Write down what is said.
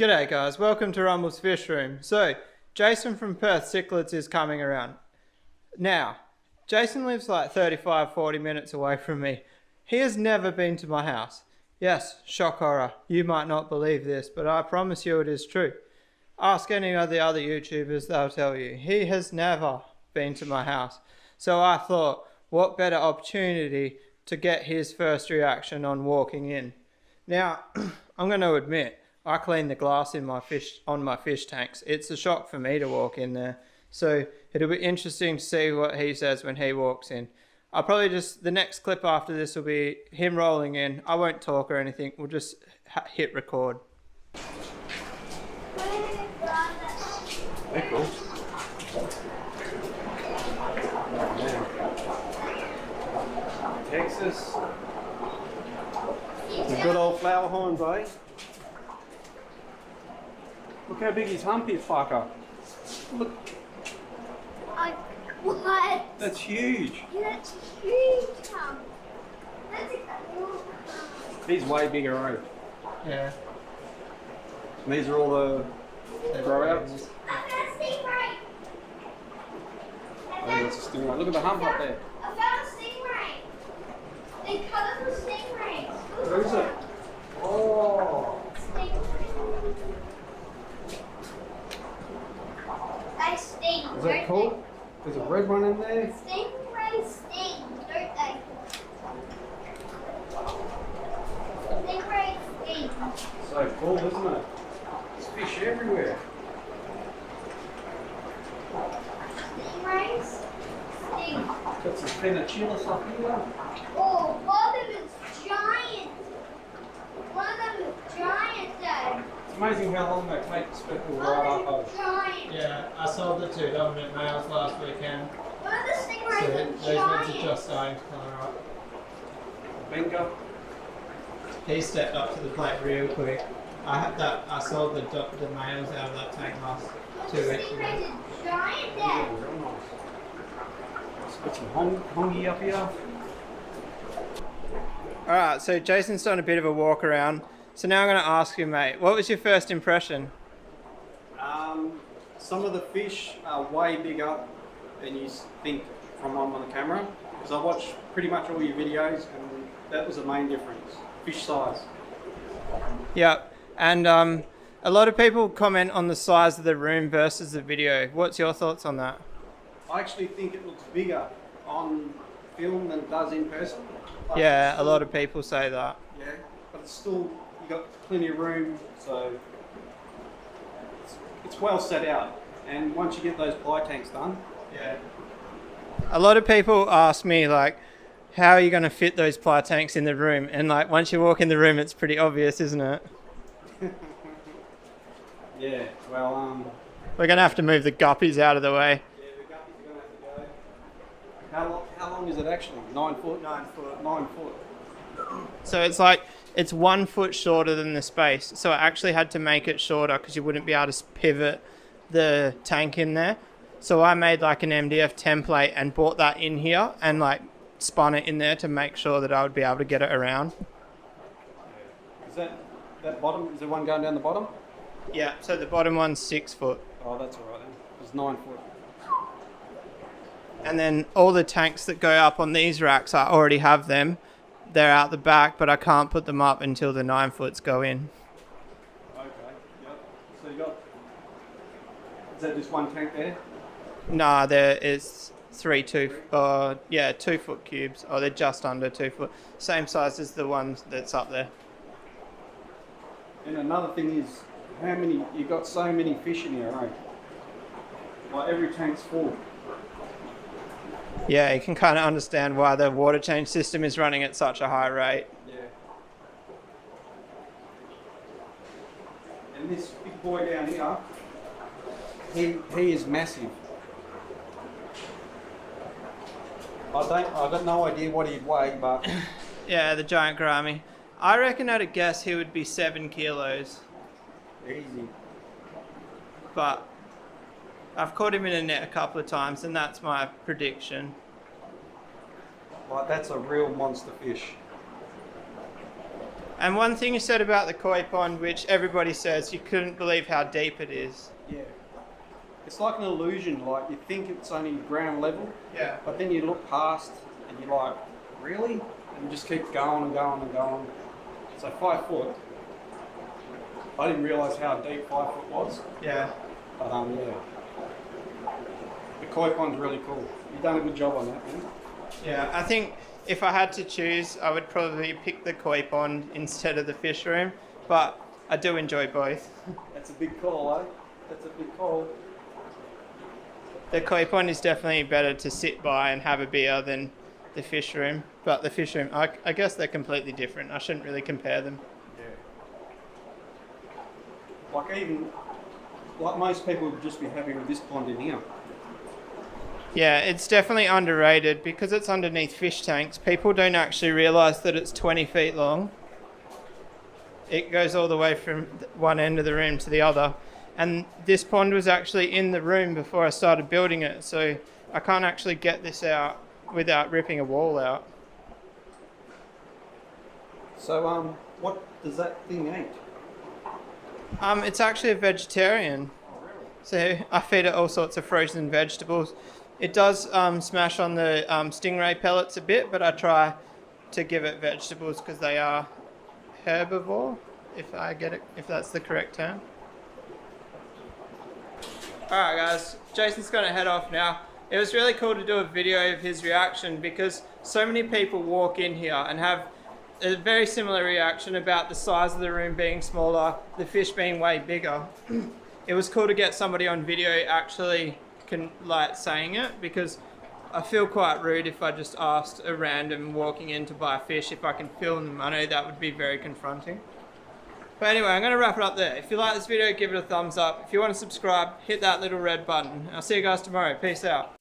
G'day guys, welcome to Rumble's Fishroom. So, Jason from Perth, cichlids is coming around. Now, Jason lives like 35-40 minutes away from me. He has never been to my house. Yes, shock horror, you might not believe this, but I promise you it is true. Ask any of the other YouTubers, they'll tell you. He has never been to my house. So I thought, what better opportunity to get his first reaction on walking in. Now, I'm going to admit, I clean the glass in my fish tanks. It's a shock for me to walk in there. So it'll be interesting to see what he says when he walks in. I'll probably the next clip after this will be him rolling in. I won't talk or anything. We'll just hit record. Very cool. Texas. The good old flower horns, eh? Look how big his hump is, fucker. Look. What? That's huge. Yeah, that's huge hump. That's a cool hump. He's way bigger, eh? Yeah. And these are all the grow outs. I found a stingray. Oh, that's a stingray. Look at the hump up there. I found a stingray. They colourful stingrays. Where is it? Oh. Stingray. They sting. Is that cool? There's a red one in there. Stingrays sting, don't they? Stingrays sting. So cool, isn't it? There's fish everywhere. Stingrays sting. Got some penicillus up here. Oh, one of them is giant. One of them is giant, Dad. It's amazing how long they take to speckle right One up. of them is giant. Yeah, I sold the 2 dominant males last weekend. One of the So stingrays those is ones are giant. just starting to colour up. Bingo. He stepped up to the plate real quick. I sold the males out of that tank last One of 2 the weeks ago. stingrays is giant, Yeah, Dad. real nice. Let's put some hongi up here. Alright, so Jason's done a bit of a walk around. So now I'm going to ask you, mate, what was your first impression? Some of the fish are way bigger than you think from on the camera. Because I watched pretty much all your videos and that was the main difference. Fish size. Yep, and a lot of people comment on the size of the room versus the video. What's your thoughts on that? I actually think it looks bigger on film than it does in person. But Yeah, it's a lot of people say that. Yeah, but it's still, you got plenty of room, so it's well set out. And once you get those ply tanks done, Yeah. A lot of people ask me, like, how are you going to fit those ply tanks in the room? And, like, once you walk in the room, it's pretty obvious, isn't it? yeah, well, We're going to have to move the guppies out of the way. yeah, the guppies are going to have to go. How long is it actually? 9 foot? 9 foot. 9 foot. So it's like, it's 1 foot shorter than the space. So I actually had to make it shorter because you wouldn't be able to pivot the tank in there. So I made like an MDF template and brought that in here and like spun it in there to make sure that I would be able to get it around. Is that bottom, is there one going down the bottom? Yeah, so the bottom one's 6 foot. Oh, that's all right then. It's 9 foot. And then all the tanks that go up on these racks, I already have them. They're out the back, but I can't put them up until the 9 foots go in. Okay, yep. So you got, is that just one tank there? Nah, there is 2 foot cubes. Oh, they're just under 2 foot. Same size as the one that's up there. And another thing is, how many, you got so many fish in here, right? Like every tank's full. Yeah, you can kind of understand why the water change system is running at such a high rate. Yeah. And this big boy down here, he is massive. I've got no idea what he'd weigh, but Yeah, the giant gourami. I reckon at a guess he would be 7 kilos. easy. But I've caught him in a net a couple of times and that's my prediction. Like that's a real monster fish. And one thing you said about the koi pond, which everybody says, you couldn't believe how deep it is. Yeah. It's like an illusion, like you think it's only ground level, Yeah. but then you look past and you're like, really? And you just keep going and going and going. So 5 foot, I didn't realise how deep 5 foot was, Yeah. but yeah. The koi pond's really cool. You've done a good job on that, man. Yeah, I think if I had to choose, I would probably pick the koi pond instead of the fish room, but I do enjoy both. That's a big call, eh? That's a big call. The koi pond is definitely better to sit by and have a beer than the fish room, but the fish room, I guess they're completely different. I shouldn't really compare them. Yeah. Like most people would just be happy with this pond in here. Yeah, it's definitely underrated because it's underneath fish tanks. People don't actually realise that it's 20 feet long. It goes all the way from one end of the room to the other. And this pond was actually in the room before I started building it, so I can't actually get this out without ripping a wall out. So, what does that thing eat? It's actually a vegetarian. Oh, really? So I feed it all sorts of frozen vegetables. It does smash on the stingray pellets a bit, but I try to give it vegetables because they are herbivore, if that's the correct term. Alright guys, Jason's gonna head off now. It was really cool to do a video of his reaction because so many people walk in here and have a very similar reaction about the size of the room being smaller, the fish being way bigger. It was cool to get somebody on video actually saying it, because I feel quite rude if I just asked a random walking in to buy a fish if I can film them. I know that would be very confronting. But anyway, I'm going to wrap it up there. If you like this video, give it a thumbs up. If you want to subscribe, hit that little red button. I'll see you guys tomorrow. Peace out.